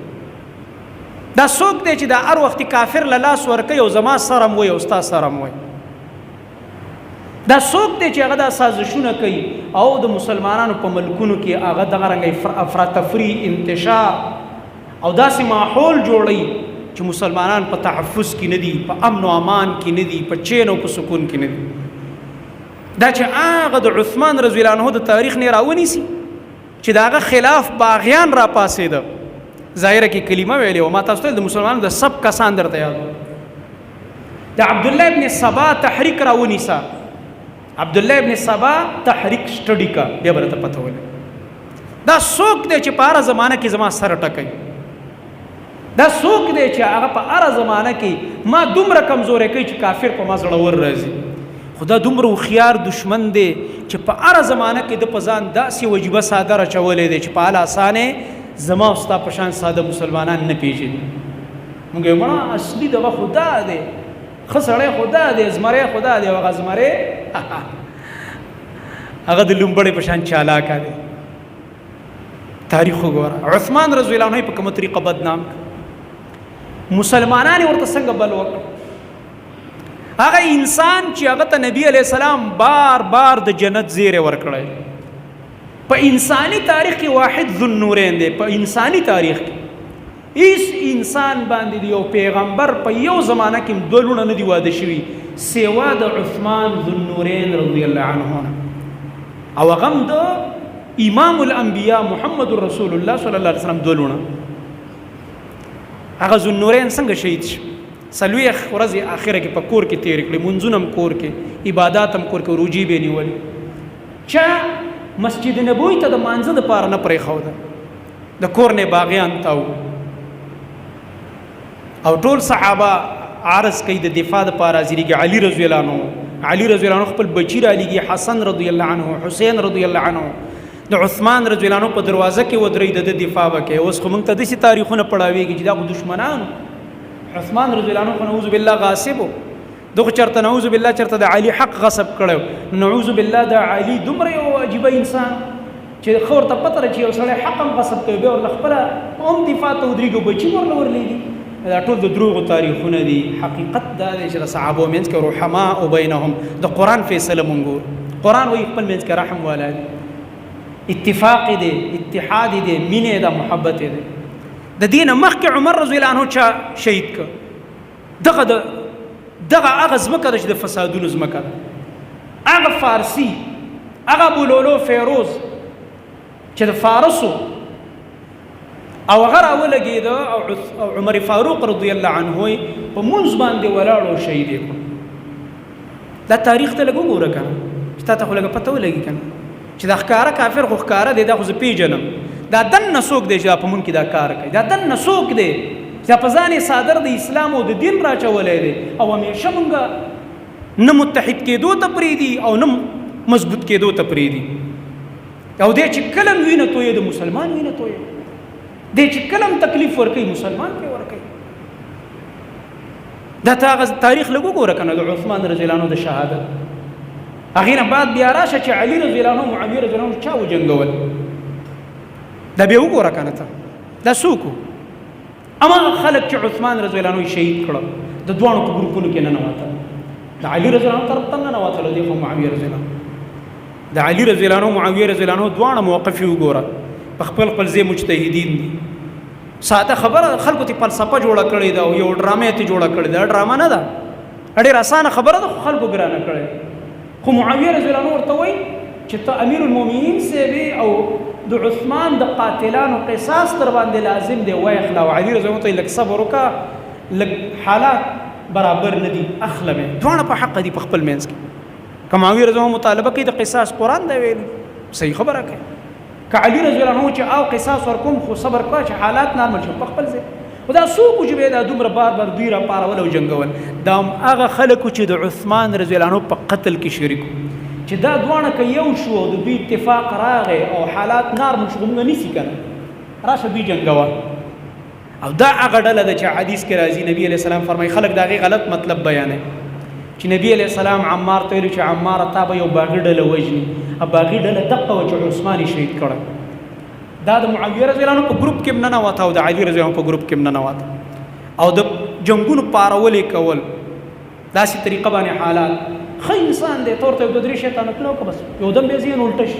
دا څوک دی چې دا هر وخت کافر له لاس ورکوي او زما سره م وایي او ستا سره م وایي دا څوک دی چې هغه دا سازشونه کوي او د مسلمانانو په ملکونو کې هغه دغه رنګه افراطفري انتشار او داسې ماحول جوړوي چې مسلمانان په تحفظ کې نه دي په امن او امان کې نه دي په چین او په سکون کې نه دي دا چې هغه د عثمان رضی الله عنه د تاریخ نه راونیسي چې د هغه خلاف باغیان را پاسېده ظاهره کې کلمه ویلې او ما تاسو ته د مسلمانانو د سب کسان درته یاد د عبد الله ابن سبا تحریک راونیسا عبد الله ابن سبا تحریک سټډي کا بیا برته پته ولې دا څوک دی چې په هر زمانه کې زما سره ټکوي دا څوک دی چې هغه په هر زمانه کې ما دومره کمزورې کوي چې کافر په ما زړه ور راځي خدا دومره هوښیار دشمن دی چې په هر زمانه کې د په ځان داسې وجیبه ساده راچولی دی چې په حال اسانې زما او ستا په شان ساده مسلمانان نه پېژني موږ یې مړه اصلي دغه خدا دی ښه سړی خدا دی زمری خدا دی او هغه زمری هغه د لومبړې په شان چالاکه دی تاریخ وګوره عثمان رضی الله عنه په کومه طریقه بدنام مسلمانان ورته څنګه بل وکړ هغه انسان چې هغه ته نبی علیہ السلام بار بار د جنت زیره ورکړی په انساني تاریخ کې واحد ذوالنورین دی په انساني تاریخ کې هیڅ انسان باندې یو پیغمبر په یو زمانه کې دوه لونه نه دی واده شوي سوا د عثمان ذوالنورین رضی الله عنه او هغه هم د امام الانبیاء محمد رسول الله صلی الله علیه وسلم دوه لونه هغه ذوالنورین څنګه شهید شو سلویخ ورځې آخره کې په کور کې تېرې کړې مونځونه هم کور کې عبادات هم کور کې روجې به یې نیولې چا مسجد نبوي ته د مانځه دپاره نه پرېښوده د کور نه باغیان ته او ټول صحابه عرض کوي د دفاع دپاره حاضرېږي علي رضی الله عنه علي رضی الله عنه خپل بچي رالیږي حسن رضی الله عنه حسین رضی الله عنه د عثمان رضی الله عنه په دروازه کې ودرېد د دفاع وکړي اوس خو موږ ته داسې تاریخونه پړاوېږي چې دا خو دشمنانو عثمان رضی الله عنه نعوذ بالله غاصبو دغه چرته نعوذ بالله چرته د علي حق غصب کړو نعوذ بالله د علي دومره یو عجیبه انسان چې خور ته پته چې یو سړی حق هم غصب کوي بیا ورله خپله هم دفاع ته ودرېږي بچي ورله ورلیږي دا ټول د دروغو تاریخونه دي حقیقت دا دی چې د صحابو منځ کې رحماء بینهم د قرآن فیصله مونږ ګورو قرآن وایي خپل منځ کې رحم والا دی اتفاق دی اتحاد دی مینې ده محبت دی د دین مخکې عمر رضی الله عنه چا شهید کړ دغه هغه ځمکه ده چې د فسادونو ځمکه ده هغه فارسي هغه ابولولو فیروز چې د فارسو او هغه راولګېده او عمر فاروق رضی الله عنه په مونځ باندې ولاړ او شهید یې کړ دا تاریخ ته لږ وګوره که نه چې تا ته خو لږه پته ولګي که نه چې دا ښکاره کافر خو ښکاره دی دا خو زه پېژنم دا دننه څوک دی چې دا په مونږ کې دا کار کوي دا دننه څوک دی چې دا په ځان یې صادر د اسلام او د دین راچولی دی او همیشه مونږ نه متحد کېدو ته پرېږدي او نه مضبوط کېدو ته پرېږدي او دی چې کله وینه تویې د مسلمان وینه تویې دې چې کلم تکلیف ورکوي مسلمان کې ورکوي. دا تاریخ لږ وګوره کنه د عثمان رضی الله عنه د شهادت هغې نه بعد بیا راشه چې علي رضی الله عنه معاویه رضی الله عنه چا وجنګول دا بیا وګوره کنه ته دا څوک هماغه خلک چې عثمان رضی الله عنه شهید کړه د دواړو په ګروپونو کې ننوتل د علي رضی الله عنه طرف ته ننوتل دی خو معاویه رضی الله عنه د علي رضی الله عنه معاویه رضی الله عنه دواړه موقف یې وګوره په خپل ځای مجتهدین دي ساده خبره خلکو ته فلسفه جوړه کړې ده او یو ډرامه ته جوړه کړې ده ډرامه نه ده ډېر اسانه خبره ده خلکو ګرانه کړې خو معاویه رضی الله عنه ورته وایي چې ته امیر المؤمنین سیوی او د عثمان د قاتلانو قصاص تر باندې لازم دی وای اخلا او علي رضی الله عنه لک صبر وکا لک حالات برابر نه دي اخله مې دوه په حق دي په خپل منځ کې کماوی رضی الله عنه مطالبه کوي د قصاص قران دی ویلي صحیح خبره کوي ک علي رضی الله عنه چې او قصاص ورکوم خو صبر کوه چې حالات نارمل شي په خپل ځای خدا څوک چې به دا دومره بار بار دوی را پارول او جنگول دا هغه خلکو چې د عثمان رضی الله عنه په قتل کې شریک چې دا دوانه که یو شو د دوی اتفاق راغی او حالات نارمل شو موږ نیسي کنه راشه دوی جنگوا او دا هغه ډله ده چې حدیث کې راځي نبی علیہ السلام فرمایي خلک دا غي غلط مطلب بیانوي چې نبی علیہ السلام عمار ته ویل چې عمار تا به یو باغی ډله وجني ا باغی ډله دقه و چې عثمان شهید کړه دا د معاویه رضی الله عنه په ګروپ کې نه نواته او د علي رضی الله عنه په ګروپ کې نه نواته او د جنگونو پارولې کول داسې طریقه باندې حالات خې انسان دې تور ته د درې شیطان کلو که بس یو دم به زین الټش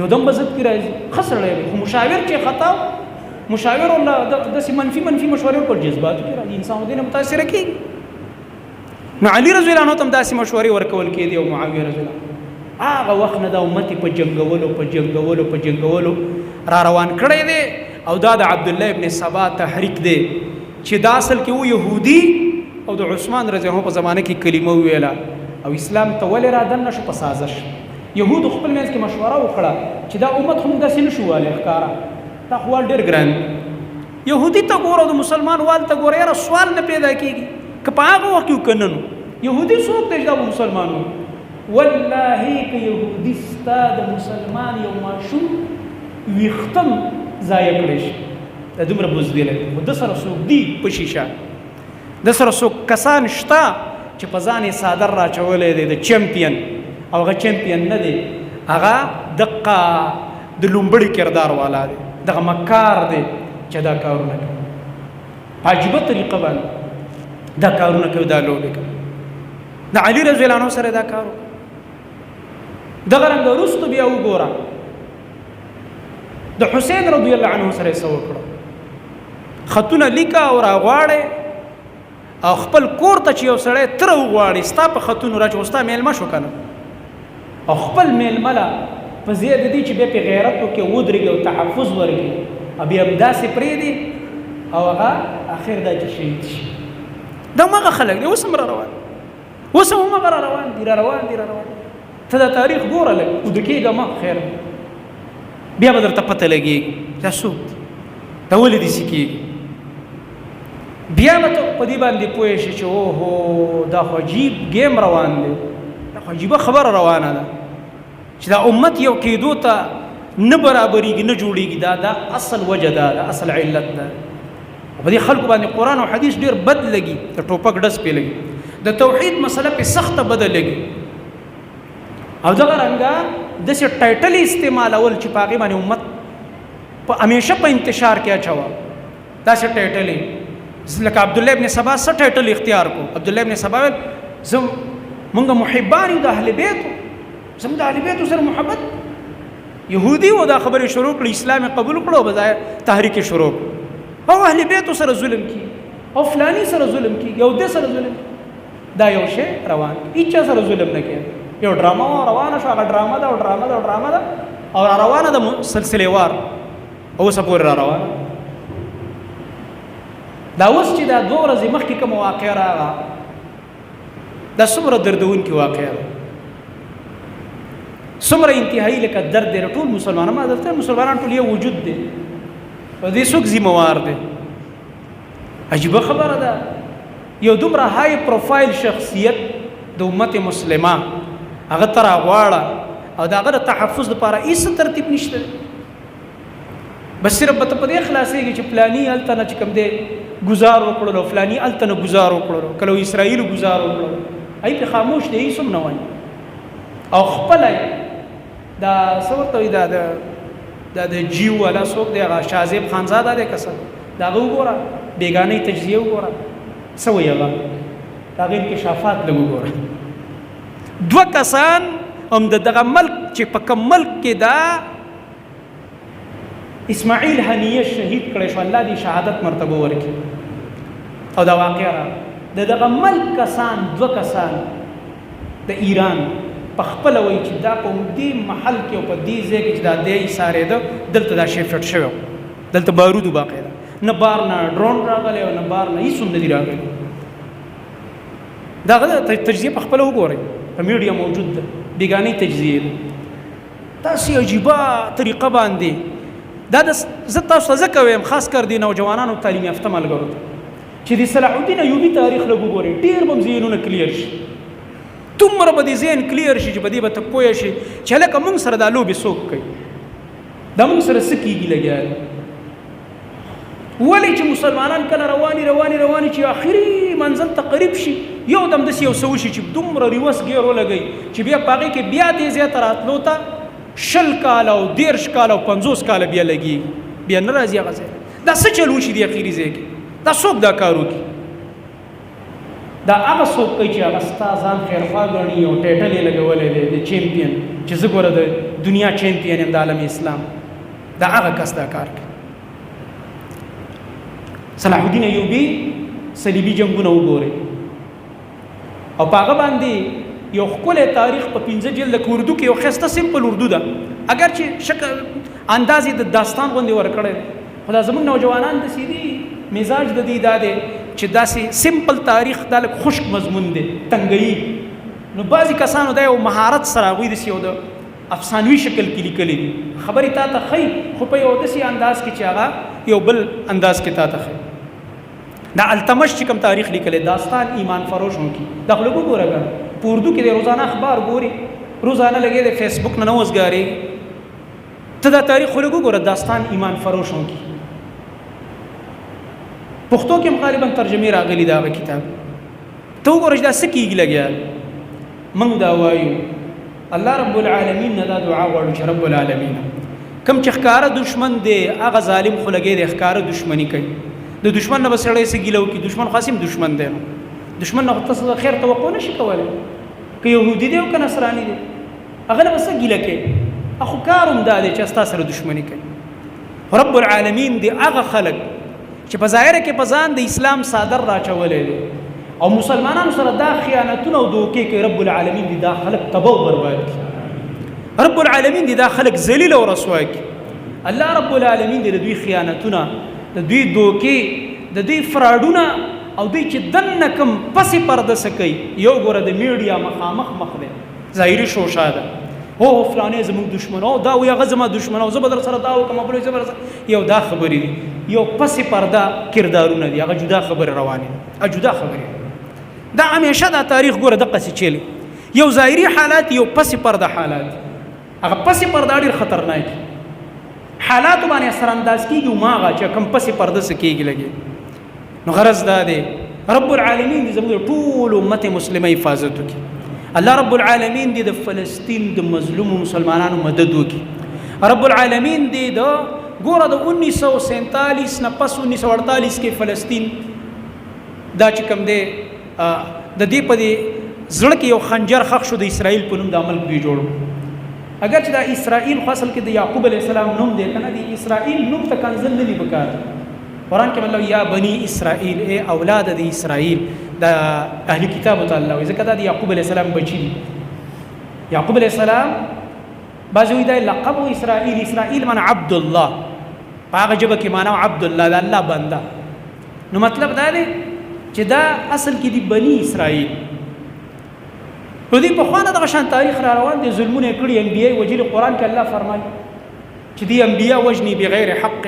یو دم بزت کی راځي خسرړې خو مشاور چې خطا مشاور الله د منفي مشورې پر جذبات کې راځي انسان دې متاثر کیږي نو علي رضی الله عنه تم داسې مشورې ورکول کېدي او معاویه رضی الله هغه وخت نه د امت په جنگولو را روان کړی دی او دا د عبد الله ابن سبا تحریک دی چې دا اصل کې و يهودي او د عثمان رضی الله عنه په زمانه کې کلمه ویله او اسلام ته ولې را دن نشو په سازش يهود خپل منځ کې مشوره وکړه چې دا امت هم داسې نشو والي ښکارا دا خو ډېر ګران يهودي ته ګوره د مسلمان وال ته ګوره یاره سوال نه پیدا کېږي که په هغه وخت کې وکننو يهودي څوک دی چې دا مسلمانو والله که يهودي ستا د مسلمان یو ماشوم ویختم ضایع کړی شي دا دومره بزدله خو د سره څوک دی په شیشه د سره څوک کسان شته چې په ځان یې صادر راچولی دی د چمپین او هغه چمپین نه دی هغه دقه د لومبړي کردار والا دی دغه مکار دی چې دا کارونه کوي په عجیبه طریقه باندې دا کارونه کوي دا لوبې کوي د علي رضی الله عنه سره دا کار دغه رنګ وروسته بیا وګوره د حسین رضی الله عنه سره څه وکړه خطونه لیکه او راغواړې او خپل کور ته چې یو سړی تر وغواړي ستا په خطونو راچو ستا میلمه شو کنه او خپل میلمه له په ځای د دې چې بیا په غیرت وکړي ودرېږي او تحفظ ورکړي او بیا همداسې پرېږدي او هغه اخر دا چې شهید شي دا هماغه خلک دی اوس هم را روان دي ته دا تاریخ ګوره لږ وده کېږه ما خیر بیا به درته پته لګېږي دا څوک دا ولې داسې کېږي بیا به ته په دې باندې پوه شي چې اوهو دا خو عجیب ګیم روان دی دا خو عجیبه خبره روانه ده چې دا امت یو کېدو ته نه برابرېږي نه جوړېږي دا اصل وجه ده اصل علت ده په دې خلکو باندې قرآن او حدیث ډېر بد لګي د ټوپک ډز پې لګي د توحید مسله په سخته بده لګي او دغه رنګه داسې ټایټل استعمالول چې په هغې باندې امت په همیشه په انتشار کې اچوه داسې ټایټلې لکه عبدالله ابن سبا څه ټایټل اختیار کو عبدالله ابن سبا ویل مونږ محبان یو د اهل بیتو زموږ د اهل بیتو سره محبت یهودي و دا خبرې شروع کړي اسلام قبول کړو بځای تحریک شروع او اهل بیتو سره ظلم کی او فلانی سره ظلم کی یو د سره ظلم دا یو شی روان هیڅ سره ظلم نه کوي یو ډرامه روانه شو هغه ډرامه ده او روانه ده سلسله وار او سپور روانه دا اوس چې دا 2 ورځې مخکې کوم واقع راغله دا څومره دردونکې واقع ده څومره انتهایی لکه درد دی ټول مسلمانان ټول یو وجود دی او دې څوک ذمہوار دی عجیبه خبره ده یو دومره های پروفایل شخصیت د امت مسلمه هغه تر غواړه او دا هغه تحفظ لپاره هیڅ ترتیب نشته بس صرف په دې خلاصېږي چې فلانی هلته نه چې کوم دی گزار وکړلو، فلانی هلته نه گزار وکړلو، کله اسرائیل گزار وکړلو، ای په خاموش دی هیڅ هم نه وایي او خپل دا څه ورته وایي دا د جیو والا څوک دی هغه شاهزیب خانزاده دی که څه د هغه وګوره بېګانۍ تجزیه وګوره څه وایي هغه د هغه انکشافات لږ وګوره. دوه کسان هم د دغه ملک چې په کوم ملک کې دا اسماعیل هنیه شهید کړی شو، الله دې شهادت مرتبه ورکړي. او دا واقعه را د دغه ملک کسان دوه کسان د ایران په خپل وایي چې دا په دې محل کې او په دې ځای کې چې دا دی ایسارېده دلته دا شی فټ شوی دلته بارودو باقاعده نه بار نه ډرون راغلی او نه بار نه هېڅ هم نه دي راغلي. د هغه تجزیه په خپله وګورئ په میډیا موجود ده، بېګانۍ تجزیې ده داسې عجیبه طریقه باندې. دا زه تاسو ته ځکه وایم خاص کر د نوجوانانو تعلیم یافته ملګرو ته چې د صلاح الدین ایوبي تاریخ لږ وګورئ، ډېر به م ذهنونه کلیر شي، دومره به دې ذهن کلیر شي چې په دې به ته پوه شي چې هلکه موږ سره دا لوبې څوک کوي، دا موږ سره څه کېږي لګیا دی. ولې چې مسلمانان کله رواني چې آخري منزل ته قریب شي یو دم داسې یو څه وشي چې دومره ریوس ګیر ولګوي چې بیا په هغې کې بیا دې ځای ته راتلو ته 20 کاله او 30 کاله او 50 کاله بیا لګېږي، بیا نه راځي هغه ځای. دا څه چل وشي د اخري ځای کې؟ دا څوک دا کار وکړي؟ دا هغه څوک کوي چې هغه ستا ځان خیرخوا ګڼي او ټایټل یې لګولی دی د چیمپین چې زه ګوره د دنیا چیمپین یم د عالم اسلام، دا هغه کس دا کار کوي. صلاح الدین ایوبي صلیبي جنګونه وګورئ او په هغه باندې یو ښکلی تاریخ په 15 جلده کې اردو کې یو ښایسته سمپل اردو ده، اگر چې شکل انداز یې د داستان غوندې ورکړی دی، خو دا زموږ نوجوانان داسې دي مزاج د دې دا دی چې داسې سمپل تاریخ دا لږ خشک مضمون دی تنګوي. نو بعضې کسانو دا یو مهارت سره هغوی داسې یو د افسانوي شکل کې لیکلی دي، خبرې تا ته ښیي خو په یو داسې انداز کې چې هغه یو بل انداز کې تا ته ښیي. دا التمش چې کوم تاریخ لیکلی داستان ایمان فروش هم کی دا خو لږ وګوره ګڼه په اردو کې د روزانه اخبار ګوري، روزانه لګې د فیسبوک نه وزګارې ته دا تاریخ خو لږ وګوره داستان ایمان فروش هم کی. پښتو کې هم غالبا ترجمې راغلي د هغه کتاب ته وګوره چې دا څه کېږي لګیا. موږ دا وایو الله رب العالمین نه دا دعا غواړو چې رب العالمین کوم چې ښکاره دشمن دی هغه ظالم خو لګی دی ښکاره دشمني کوي، د دشمن نه به سړی څه ګیله وکړي، دشمن خاص هم دشمن دی، نو دشمن نه خو تاسو د خیر توقع نه شي کولی، که یهودي دی او که نصراني دی هغه نه به څه ګیله کوي، اخو کار هم دا دی چې ستا سره دشمني کوي. رب العالمین دی هغه خلک چې په ظاهره کې په ځان د اسلام صادر راچولی دی او مسلمانانو سره دا خیانتونه او دوکې کوي، رب العالمین دی دا خلک تباه او برباد کړي، رب العالمین دی دا خلک ذلیل او رسوا کړي. الله رب العالمین دی د دوی خیانتونه، د دوی دوکې، د دوی فراډونه او دوی چې دننه کوم پسې پرده څه کوي، یو ګوره د میډیا مخامخ مخ دی ظاهري شوشا ده، هو فلانی زموږ دشمن او دا وایي هغه زما دشمن او زه به در سره دا وکړم بل زه به یو دا خبرې دي، یو پسې پرده کردارونه دي، هغه جدا خبرې روانې دي، جدا خبرې دا همیشه دا تاریخ ګوره دقسې چلی یو ظاهري حالات یو پسې پرده حالات، هغه پسې پرده ډېر خطرناک حالاتو باندې اثر انداز کېږي او ماغه چې کوم پسې پرده څه کېږي لګي. نو غرض دا دی رب العالمین دې زموږ ټول امت مسلمه حفاظت وکړي، الله رب العالمین دې د فلسطین د مظلومو مسلمانانو مدد وکړي، رب العالمین دې د ګوره د 1947 نه پس 1948 کې فلسطین دا چې کوم دی د دې په دې زړه کې یو خنجر خښ شو د اسرائیل په نوم د عمل دوی جوړ، اگر چې دا اسرائیل خو اصل کې د یعقوب علیه السلام نوم دی که نه د اسرائیل نوم ته کنزل نه دي پکار. قرآن کې مطلب یا بني اسرائیل ای اولاد د اسرائیل د اهل کتابو ته الله وایي ځکه دا د یعقوب علیه السلام بچي دي. یعقوب علیه السلام بعضې وایي دا لقب و اسرائیل، اسرائیل معنی عبد الله، په هغه ژبه کې معنی عبد الله د الله بنده، نو مطلب دا دی چې دا اصل کې دي بني اسرائیل. نو دوی پخوا نه دغه شان تاریخ را روان دی، ظلمونه یې کړي، انبیا یې وجلي، قرآن کې الله فرمایي چې دوی انبیا وژني بغیر حق،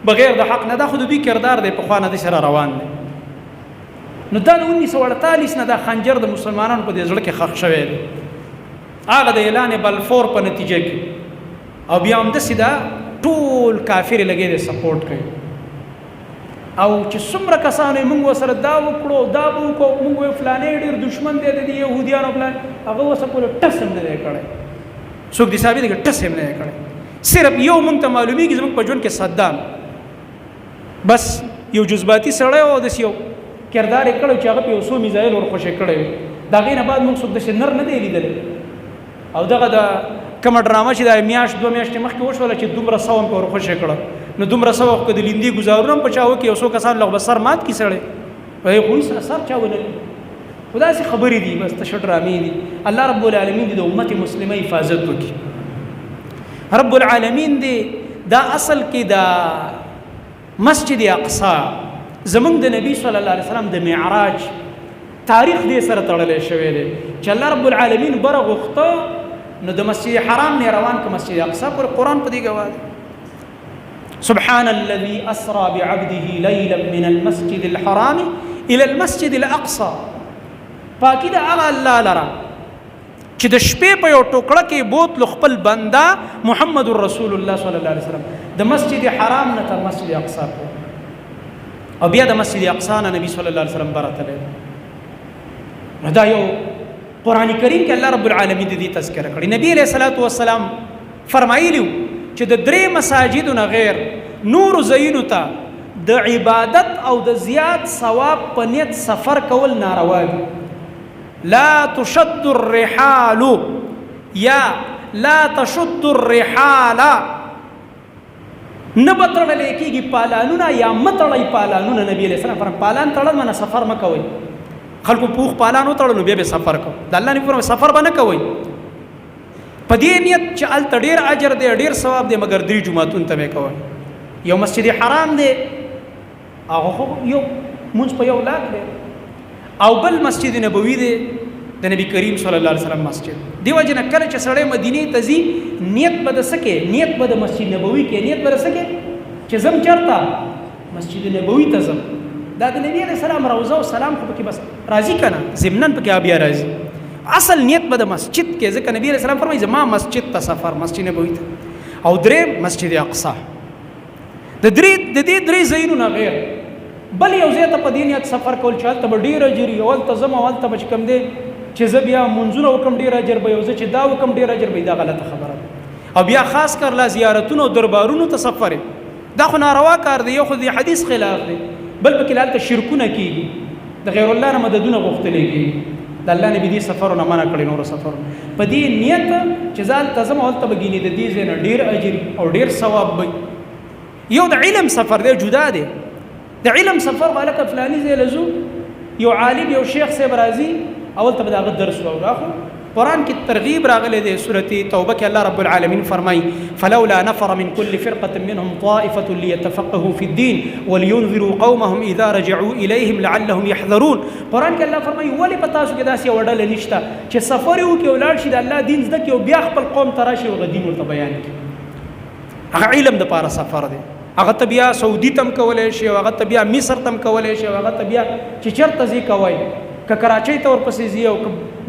بغیر د حق نه، دا خو د دوی کردار دی پخوا نه داسې را روان دی. نو دا د 1948 نه دا خنجر د مسلمانانو په دې زړه کې ښخ شوی دی، هغه د اعلان بلفور په نتیجه کې، او بیا همداسې دا ټول کافر لګي دي سپورټ کوي او چې څومره کسانو موږ وسره دا وکړو دا وکړو موږ فلانې ډېر دشمن دی د يهوديانو فلان هغه وسه کول ټسم نه دی کړی څوک دي ثابت دی ټسم نه دی کړی صرف یو مونږ ته معلومیږي زموږ په ژوند کې صدام بس یو جذباتي سړی او د یو کردار یې کړی چې هغه په اوسو میزایل ور خوشې کړی دا غینه بعد موږ څوک د نر نه دی لیدل او دغه د کوم ډرامه چې د میاشت 2 میاشتې مخکې وشوله چې دومره سوم په ور خوشې کړه نو دومره سو وخت د لیندي گزارونم په چاو کې اوسو کسان لغ بسر مات کی سړی وای خو سر چاونه خدا سي خبرې دي بس تشو ډرامې دي الله رب العالمین د امت مسلمه حفاظت وکړي رب العالمین دی دا اصل کې دا مسجد اقصا زمونږ د نبی صلی الله علیه وسلم د معراج تاریخ دې سره تړلې شوی دی چې الله رب العالمین بر غوښته نو د مسجد حرام نه روان ک مسجد اقصا پر قران په دې گواه سبحان الذي اسرى بعبده ليلا من المسجد الحرام الى المسجد الاقصى پاکی دا الله لرا چې د شپې په یو ټوکړه کې بوت خپل بندا محمد رسول الله صلی الله علیه وسلم د مسجد حرام نه تر مسجد اقصا او بیا د مسجد اقصا نه نبی صلی الله علیه وسلم برته دا یو قران کریم کې الله رب العالمین دې تذکرہ کړی نبی علیہ الصلوۃ والسلام فرمایلیو چې د درې مساجدونو غیر نور زینو ته د عبادت او د زیات ثواب په نیت سفر کول ناروا دي لا تشد الرحال یا لا تشد الرحال نه بتړل کېږي پالانونه یا متړی پالانونه نبی علیہ السلام فرمان پالان تړل منه سفر مکوئ خلکو پوخ پالانو تړل بیا به سفر کو د الله نه فرمان سفر به نه کوئ په دې نیت چې ال تډیر اجر دی ډیر ثواب دی مگر درې جمعتون ته کوي یو مسجد حرام دی هغه یو مونږ په یو لاک دی او بل مسجد نبوي دی د نبی کریم صلی الله علیه وسلم مسجد دیو جن کله چې سړی مدینه ته ځي نیت به د سکه نیت به د مسجد نبوي کې نیت به سکه چې زم چرته مسجد نبوي ته زم دا د نبی علیہ السلام روضه او سلام خو پکې بس راضی کنه ضمنن پکې بیا راضی اصل نیت به د مسجد کې ځکه نبی علیہ السلام فرمایي زما مسجد ته سفر مسجد نبوي ته او درې مسجد اقصا د دې درې زینونه غیر بل یو ځای ته په دې نیت سفر کول چالت به ډیر اجر او تزم او ته بچ کم دی چې زه بیا منځونه وکم ډیر اجر به یو ځای چې دا وکم ډیر اجر به دا غلطه خبره او بیا خاص کر لا زیارتونو او دربارونو ته سفر دا خو ناروا کار دی یو خو د حدیث خلاف دی بل په کلاله شرکونه کیږي د غیر الله نه مددونه غوښتل کیږي د الله نبی دې سفر نه منع کړی نور سفر په دې نیت چې ځال تزم او ته بګینی د دې زنه ډیر اجر او ډیر ثواب وي یو د علم سفر دی جدا دی د علم سفر ولکه فلانی زی لزو یو عالم یو شیخ سے برازي اول ته دا درس واخو قرآن کی ترغیب راغله دی سورۃ توبه کې الله رب العالمین فرمای فلولا نفر من كل فرقه منهم طائفه ليتفقهوا في الدين ولينذروا قومهم اذا رجعوا اليهم لعلهم يحذرون قرآن کې الله فرمای ولی پتا شو کې داسې وړل نشته چې سفر یو کې ولر شي د الله دین زده کې او بیا خپل قوم تراشي او دین ورته بیان کړي هغه علم د پاره سفر دی هغه ته بیا سعودي تم کولای شي هغه ته بیا مصر تم کولای شي هغه ته بیا چې چرته زی کوي ک کراچۍ ته ورپسې زی او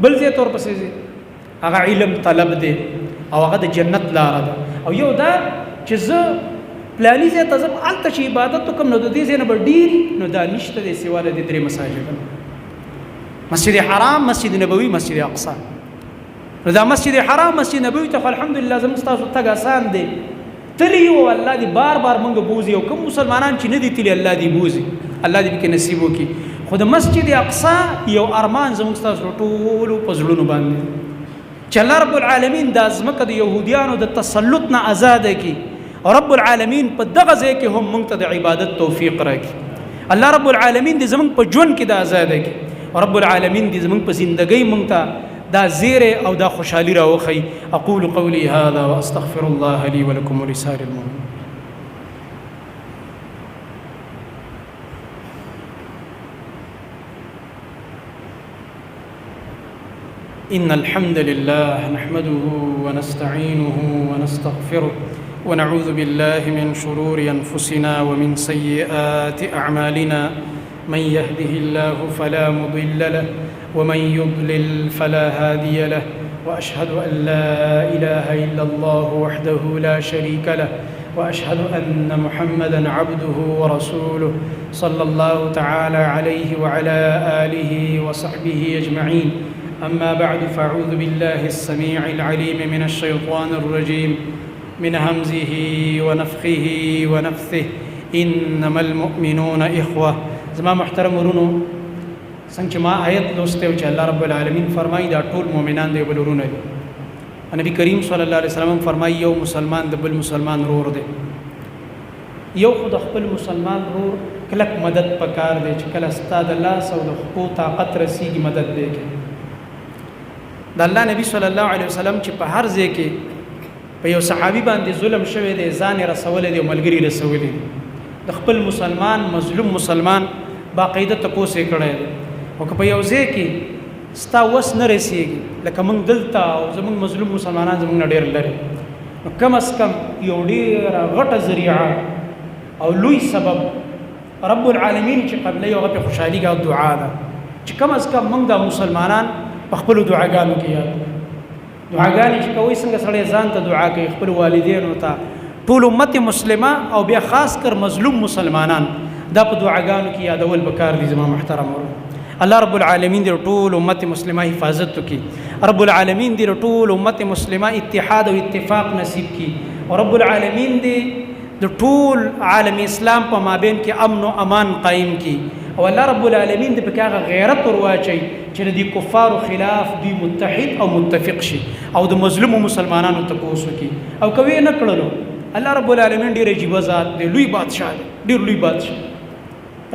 بل زی ته ورپسې زی هغه علم طلب دی او هغه د جنت لار ده او یو دا چې زه پلاني زی ته ځم الته چې عبادت کوم نو د دې زی نه ډیر نو دا نشته د سیواله د درې مساجد مسجد حرام مسجد نبوي مسجد اقصا دا مسجد حرام مسجد نبوي ته الحمدلله زموږ تاسو ته آسان دی تلی او الله دی بار بار مونږ بوزي او کوم مسلمانان چې نه دي تلی الله دی بوزي الله دې کې نصیب وکي خو د مسجد اقصا یو ارمان زموږ تاسو ټول په زړونو باندې چې الله رب العالمین د ازمکه د يهوديانو د تسلط نه آزاد کی او رب العالمین په دغه ځای کې هم مونږ ته د عبادت توفیق راکړي الله رب العالمین دې زموږ په ژوند کې د آزاد کی او رب العالمین دې زموږ په ژوندۍ مونږ ته دا زیره او دا خوشحالي راوخی اقول قولي هذا واستغفر الله لي ولكم ولسائر المؤمنين إن الحمد لله نحمده ونستعينه ونستغفره ونعوذ بالله من شرور أنفسنا ومن سيئات أعمالنا من يهده الله فلا مضل له ومن يضلل فلا هادي له وأشهد أن لا إله إلا الله وحده لا شريك له وأشهد أن محمدا عبده ورسوله صلى الله تعالى عليه وعلى آله وصحبه أجمعين. أما بعد فأعوذ بالله السميع العليم من الشيطان الرجيم من همزه ونفخه ونفثه. إنما المؤمنون إخوة. زما محترم ورونو څنګه ما آیت لوسته چې الله رب العالمین فرمایي دا ټول مؤمنان دی بل ورونه دي. نبی کریم صلی الله علیه وسلم فرمایي یو مسلمان د بل مسلمان رور دی. یو خود خپل مسلمان رور کلک مدد پکار دی چې کله استاد الله سو د خپل طاقت رسیږي مدد دی. د الله نبی صلی الله علیه وسلم چې په هر ځای کې په یو صحابي باندې ظلم شوی دی ځان رسول دی او ملګری رسول دی. د خپل مسلمان مظلوم مسلمان باقاعده تپوسې کړی دی او که په یو ځای کې ستا وس نه رسیږي لکه موږ دلته او زموږ مظلوم مسلمانان زموږ نه ډېر لري نو کم از کم یو ډېره غټه ذریعه او لوی سبب رب العالمین چې قبله یو هغه خوشحالي او دعا ده چې کم از کم موږ د مسلمانان په خپلو دعاګانو کې یاد دعاګانې چې کوي څنګه سړی ځان ته دعا کوي خپل والدینو ته ټول امت مسلمه او بیا خاص کر مظلوم مسلمانان دا په دعاګانو کې یادول پکار دي. زما محترم الله رب العالمین دې ټول امت مسلمه حفاظت وکړي. رب العالمین دې ټول امت مسلمه اتحاد او اتفاق نصیب کړي او رب العالمین دې د ټول عالم اسلام په مابین کې امن او امان قائم کړي او الله رب العالمین دې په هغه غیرت ورواچي چې د کفارو خلاف دوی متحد او متفق شي او د مظلوم مسلمانانو تپوس وکړي او کوي نه کړلو. الله رب العالمین ډېر عجیب ذات دی، لوی بادشاہ دی، ډېر لوی بادشاہ.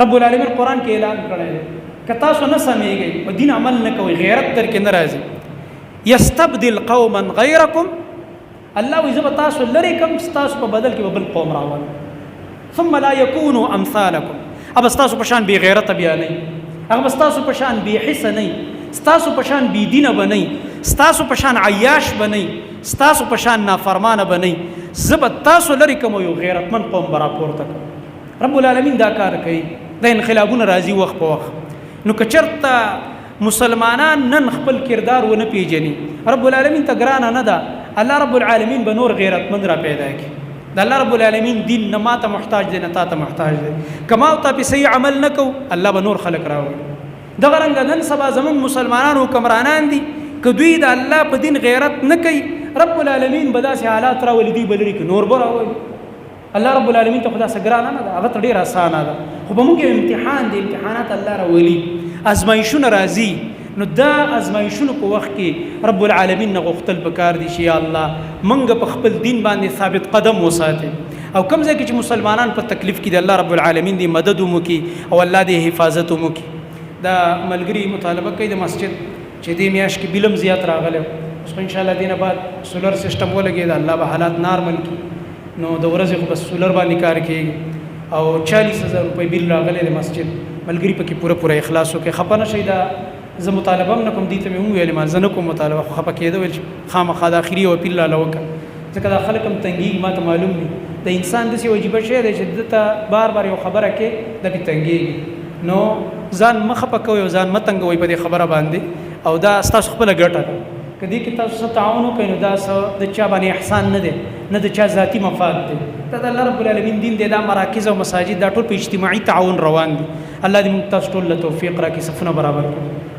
رب العالمین قرآن کې اعلان کړی دی که تاسو نه سمېږئ په دین عمل نه کوئ غیرت در کې نه راځي یستبدل قوما غیرکم الله وایي زه به تاسو لرې کړم ستاسو په بدل کې به بل قوم راولم ثم لا یکونوا امثالکم اب ستاسو په شان بې غیرته بیا نه هغه به ستاسو په شان بې حسه نه ستاسو په شان بې دینه به نه ستاسو په شان عیاش به نه ستاسو په شان نافرمانه به نه زه به تاسو لرې کړم یو غیرتمند قوم به راپورته کړم. رب العالمین دا کار کوي. دا انقلابونه راځي وخت په وخت نو که چېرته مسلمانان نن خپل کردار ونه پیژني رب العالمین ته ګرانه نه ده الله رب العالمین به نور غیرتمند را پیدا کړي. د الله رب العالمین دین نه ما ته محتاج دی نه تا ته محتاج دی. که ما او تا پې صحیح عمل نه کوو الله به نور خلک راوړي. دغه رنګه نن سبا زموږ مسلمانان حکمرانان دي که دوی د الله په دین غیرت نه کوي رب العالمین به داسې حالات راولي دوی به لري که نور به راولي. الله رب العالمین ته خدا سګرانه نه ده هغه ته ډېر اسانه ده خو به موږ امتحان دي امتحانات الله راولي ازمایښونه راځي نو دا ازمایښونو په وخت کې رب العالمین نه غوښتل پکار دي چې یا الله موږ په خپل دین باندې ثابت قدم وساتو او کوم ځای کې چې مسلمانان په تکلیف کې دي الله رب العالمین دې مدد وکړي او الله دې حفاظت وکړي. دا ملګري مطالبه کوي د مسجد چې دې میاشت کې بلم زیات راغلی اوس ان شاء الله دې نه بعد سولر سیسټم ولګېد الله به حالات نارمل کړي نو د ورځې خو بس سولر باندې کار کېږي او 40,000 روپۍ بل راغلی د مسجد ملګري پکې پوره اخلاص وکړي. خفه نه شئ دا زه مطالبه هم نه کوم دې ته مې وویلې ما زه نه کوم مطالبه خو خفه کېده ویل چې خامخا د اخري یو اپیل راله وکړه ځکه دا خلک هم تنګېږي ما ته معلوم دي د انسان داسې عجیبه شی دی چې ده ته بار یو خبره کې د پې تنګېږي نو ځان مه خفه کوئ او ځان مه تنګوئ په دې خبره باندې او دا ستاسو خپله ګټه ده. که دې کې تاسو څه تعاون وکړئ نو دا څه د چا باندې احسان نه دی نه د چا ذاتي مفاد دی دا د الله رب العالمین دین دی. دا مراکز او مساجد دا ټول په اجتماعي تعاون روان دي. الله دې موږ تاسو ټول له توفیق راکړي صفونه برابر کړي.